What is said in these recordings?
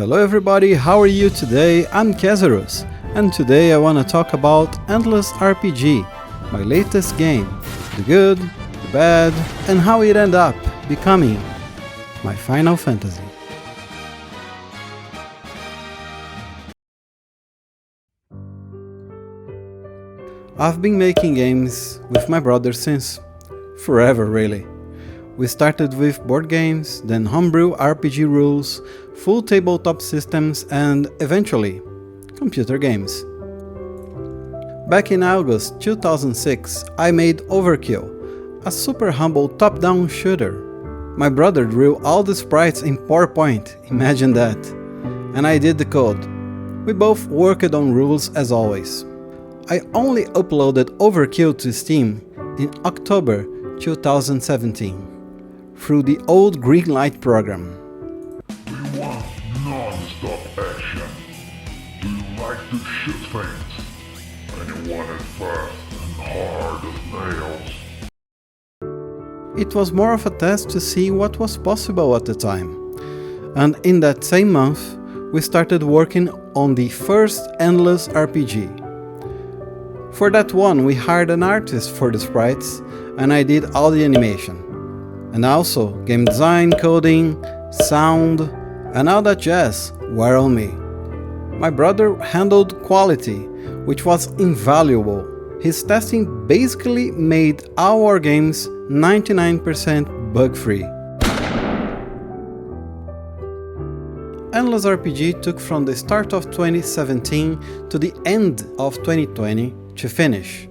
Hello everybody, how are you today? I'm Kezarus, and today I want to talk about Endless RPG, my latest game, the good, the bad, and how it ended up becoming my Final Fantasy. I've been making games with my brother since forever, really. We started with board games, then homebrew RPG rules, full tabletop systems, and eventually, computer games. Back in August 2006, I made Overkill, a super humble top-down shooter. My brother drew all the sprites in PowerPoint, imagine that. And I did the code. We both worked on rules as always. I only uploaded Overkill to Steam in October 2017 through the old Greenlight program. We want non-stop action. Do you like to shoot things? And you want it fast and hard as nails? It was more of a test to see what was possible at the time. And in that same month, we started working on the first Endless RPG. For that one, we hired an artist for the sprites, and I did all the animation. And also, game design, coding, sound, and all that jazz were on me. My brother handled quality, which was invaluable. His testing basically made all our games 99% bug-free. Endless RPG took from the start of 2017 to the end of 2020 to finish.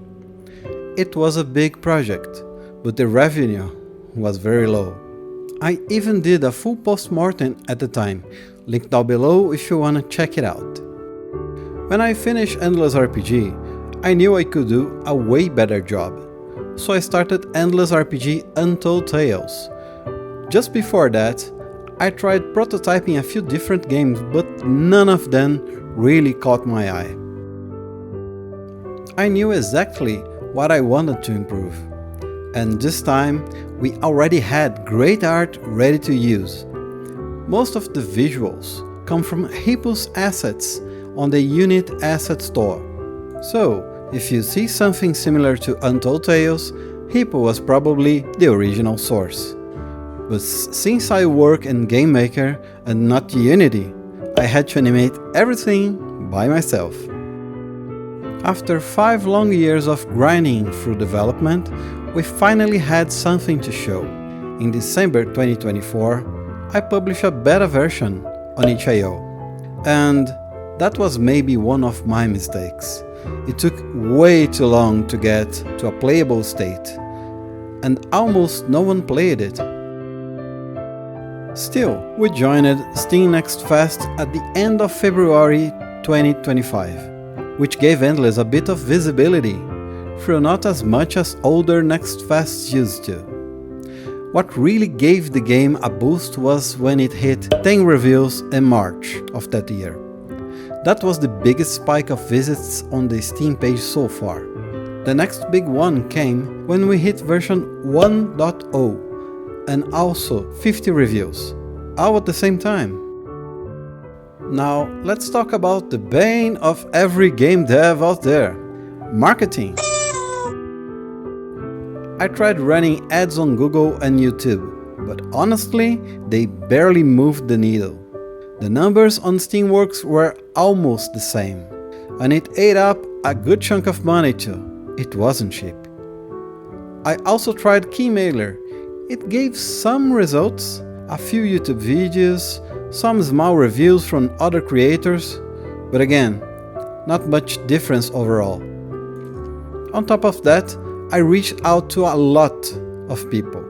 It was a big project, but the revenue was very low. I even did a full post-mortem at the time, link down below if you wanna check it out. When I finished Endless RPG, I knew I could do a way better job, so I started Endless RPG Untold Tales. Just before that, I tried prototyping a few different games, but none of them really caught my eye. I knew exactly what I wanted to improve. And this time, we already had great art ready to use. Most of the visuals come from Hippo's assets on the Unit Asset Store. So, if you see something similar to Untold Tales, Hippo was probably the original source. But since I work in Game Maker and not Unity, I had to animate everything by myself. After 5 long years of grinding through development, we finally had something to show. In December 2024, I published a beta version on itch.io. And that was maybe one of my mistakes. It took way too long to get to a playable state, and almost no one played it. Still, we joined Steam Next Fest at the end of February 2025, which gave Endless a bit of visibility, though not as much as older Next Fests used to. What really gave the game a boost was when it hit 10 reviews in March of that year. That was the biggest spike of visits on the Steam page so far. The next big one came when we hit version 1.0 and also 50 reviews, all at the same time. Now let's talk about the bane of every game dev out there: marketing. I tried running ads on Google and YouTube, but honestly, they barely moved the needle. The numbers on Steamworks were almost the same, and it ate up a good chunk of money too. It wasn't cheap. I also tried Keymailer. It gave some results, a few YouTube videos, some small reviews from other creators, but again, not much difference overall. On top of that, I reached out to a lot of people.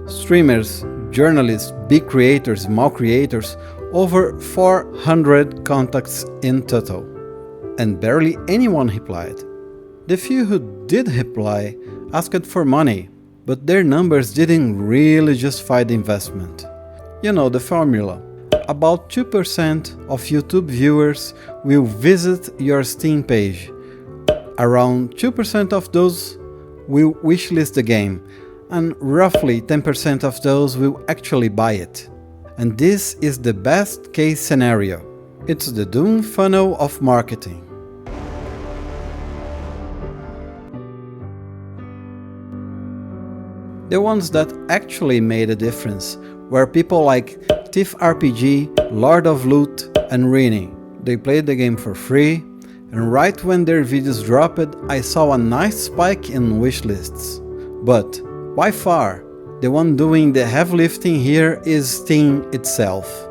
Streamers, journalists, big creators, small creators, over 400 contacts in total. And barely anyone replied. The few who did reply asked for money, but their numbers didn't really justify the investment. You know the formula. About 2% of YouTube viewers will visit your Steam page. Around 2% of those will wishlist the game, and roughly 10% of those will actually buy it. And this is the best case scenario. It's the doom funnel of marketing. The ones that actually made a difference were people like Thief RPG, Lord of Loot, and Rini. They played the game for free, and right when their videos dropped, I saw a nice spike in wishlists. But, by far, the one doing the heavy lifting here is Steam itself.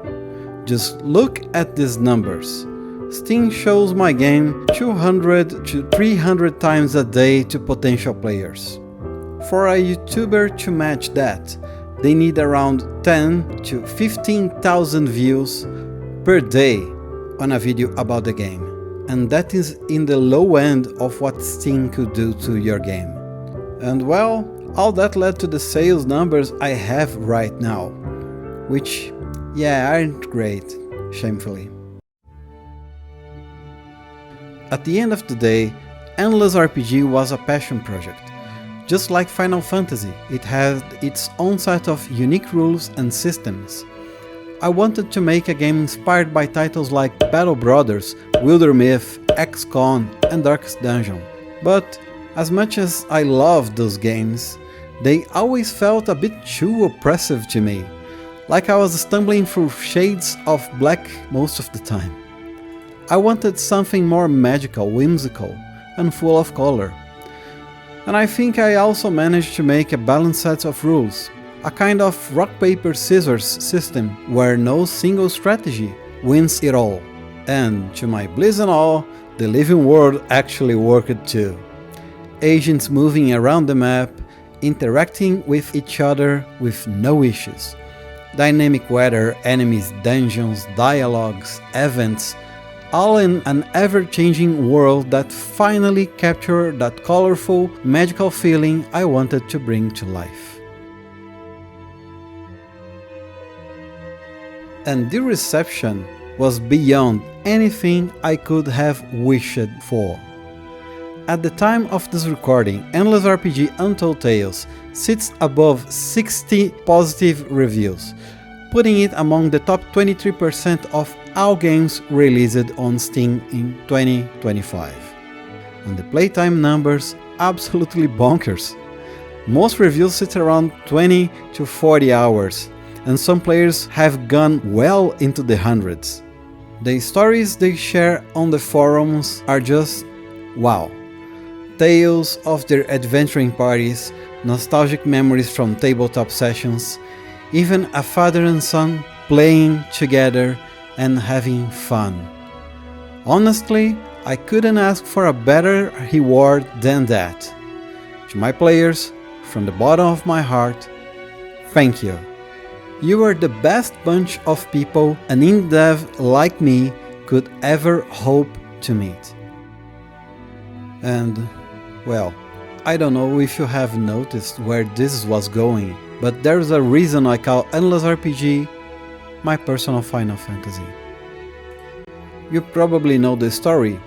Just look at these numbers. Steam shows my game 200 to 300 times a day to potential players. For a YouTuber to match that, they need around 10 to 15,000 views per day on a video about the game. And that is in the low end of what Steam could do to your game. And well, all that led to the sales numbers I have right now, which, yeah, aren't great, shamefully. At the end of the day, Endless RPG was a passion project. Just like Final Fantasy, it had its own set of unique rules and systems. I wanted to make a game inspired by titles like Battle Brothers, Wildermyth, XCOM, and Darkest Dungeon. But as much as I loved those games, they always felt a bit too oppressive to me, like I was stumbling through shades of black most of the time. I wanted something more magical, whimsical, and full of color. And I think I also managed to make a balanced set of rules, a kind of rock-paper-scissors system where no single strategy wins it all. And to my bliss and all, the living world actually worked too. Agents moving around the map, interacting with each other with no issues. Dynamic weather, enemies, dungeons, dialogues, events, all in an ever-changing world that finally captured that colorful, magical feeling I wanted to bring to life. And the reception was beyond anything I could have wished for. At the time of this recording, Endless RPG Untold Tales sits above 60 positive reviews, putting it among the top 23% of all games released on Steam in 2025. And the playtime numbers absolutely bonkers. Most reviews sit around 20 to 40 hours, and some players have gone well into the hundreds. The stories they share on the forums are just wow. Tales of their adventuring parties, nostalgic memories from tabletop sessions, even a father and son playing together and having fun. Honestly, I couldn't ask for a better reward than that. To my players, from the bottom of my heart, thank you. You are the best bunch of people an indie dev like me could ever hope to meet. And, well, I don't know if you have noticed where this was going, but there's a reason I call Endless RPG my personal Final Fantasy. You probably know the story.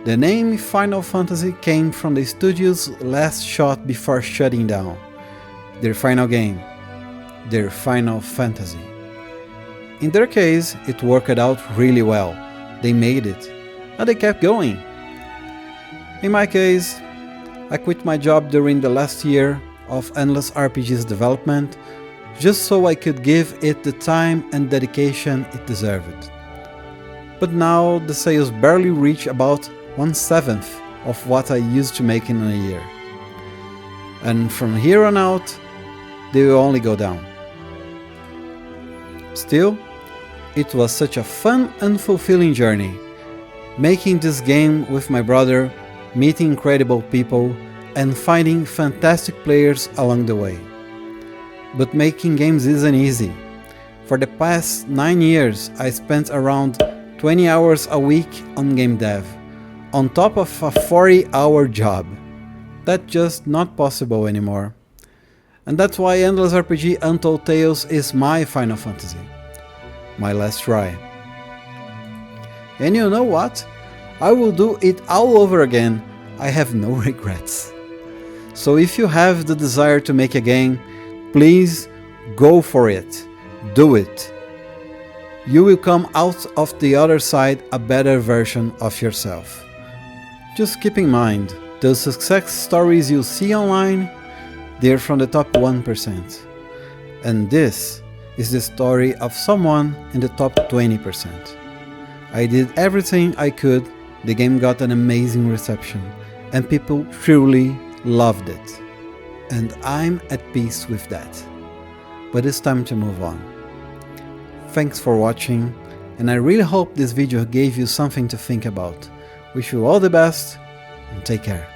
The name Final Fantasy came from the studio's last shot before shutting down. Their final game. Their Final Fantasy. In their case, it worked out really well. They made it. And they kept going. In my case, I quit my job during the last year of Endless RPG's development just so I could give it the time and dedication it deserved. But now the sales barely reach about 1/7 of what I used to make in a year. And from here on out, they will only go down. Still, it was such a fun and fulfilling journey, making this game with my brother, meeting incredible people, and finding fantastic players along the way. But making games isn't easy. For the past 9 years, I spent around 20 hours a week on game dev, on top of a 40-hour job. That's just not possible anymore. And that's why Endless RPG Untold Tales is my Final Fantasy. My last try. And you know what? I will do it all over again. I have no regrets. So if you have the desire to make a game, please go for it. Do it. you will come out of the other side a better version of yourself. Just keep in mind, those success stories you see online, they're from the top 1%. And this is the story of someone in the top 20%. I did everything I could, the game got an amazing reception, and people truly loved it. And I'm at peace with that. But it's time to move on. Thanks for watching, and I really hope this video gave you something to think about. Wish you all the best, and take care.